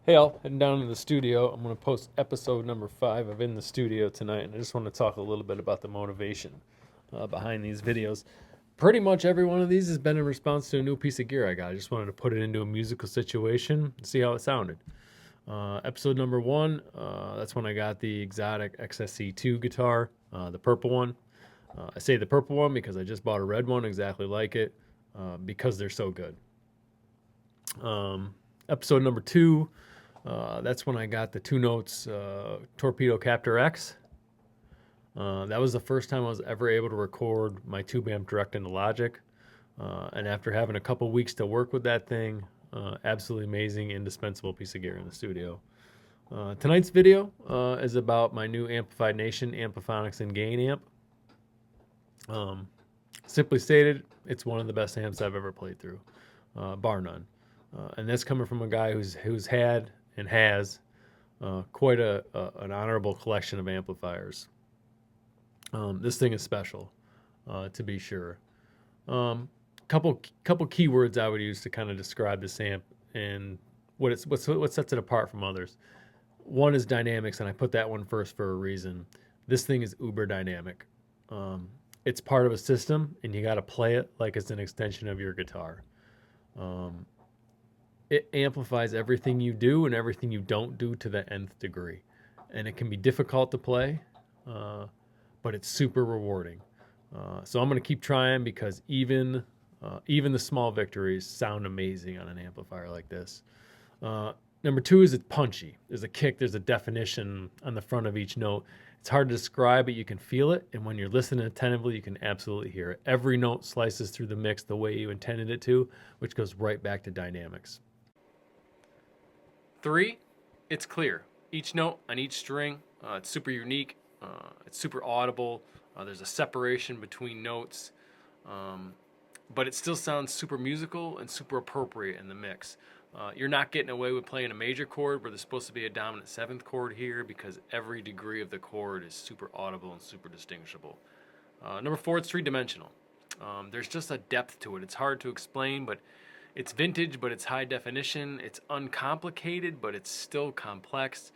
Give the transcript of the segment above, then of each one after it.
Hey, all, heading down to the studio. I'm going to post episode number 5 of In the Studio tonight, and I just want to talk a little bit about the motivation behind these videos. Pretty much every one of these has been in response to a new piece of gear I got. I just wanted to put it into a musical situation and see how it sounded. Episode number 1, that's when I got the exotic XSC2 guitar, the purple one. I say the purple one because I just bought a red one exactly like it because they're so good. Episode number 2, that's when I got the 2 Notes Torpedo Captor X. That was the first time I was ever able to record my tube amp direct into Logic. And after having a couple weeks to work with that thing, absolutely amazing, indispensable piece of gear in the studio. Tonight's video is about my new Amplified Nation Ampliphonix Gain amp. Simply stated, it's one of the best amps I've ever played through, bar none. And that's coming from a guy who's had and has quite an honorable collection of amplifiers. This thing is special, to be sure. Couple keywords I would use to kind of describe this amp and what sets it apart from others. One is dynamics, and I put that one first for a reason. This thing is uber dynamic. It's part of a system, and you got to play it like it's an extension of your guitar. It amplifies everything you do and everything you don't do to the nth degree. And it can be difficult to play, but it's super rewarding. So I'm going to keep trying because even the small victories sound amazing on an amplifier like this. Number 2 is it's punchy. There's a kick, there's a definition on the front of each note. It's hard to describe, but you can feel it. And when you're listening attentively, you can absolutely hear it. Every note slices through the mix the way you intended it to, which goes right back to dynamics. 3, it's clear. Each note on each string, it's super unique. It's super audible. There's a separation between notes, but it still sounds super musical and super appropriate in the mix. You're not getting away with playing a major chord where there's supposed to be a dominant 7th chord here because every degree of the chord is super audible and super distinguishable. Number 4, it's 3-dimensional. There's just a depth to it. It's hard to explain, but it's vintage, but it's high definition. It's uncomplicated, but it's still complex.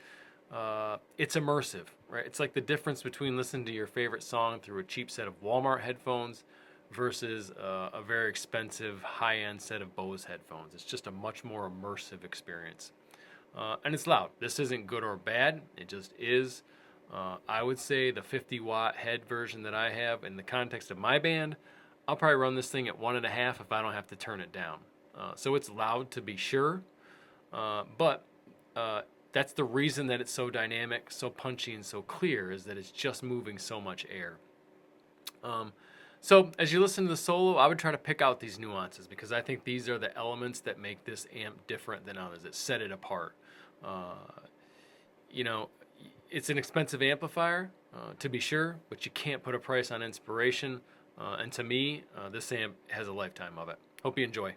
It's immersive, right? It's like the difference between listening to your favorite song through a cheap set of Walmart headphones versus a very expensive high-end set of Bose headphones. It's just a much more immersive experience. And it's loud. This isn't good or bad. It just is. I would say the 50-watt head version that I have in the context of my band, I'll probably run this thing at 1.5 if I don't have to turn it down. So it's loud to be sure, but that's the reason that it's so dynamic, so punchy, and so clear is that it's just moving so much air. So as you listen to the solo, I would try to pick out these nuances because I think these are the elements that make this amp different than others, that set it apart. It's an expensive amplifier, to be sure, but you can't put a price on inspiration. And to me, this amp has a lifetime of it. Hope you enjoy.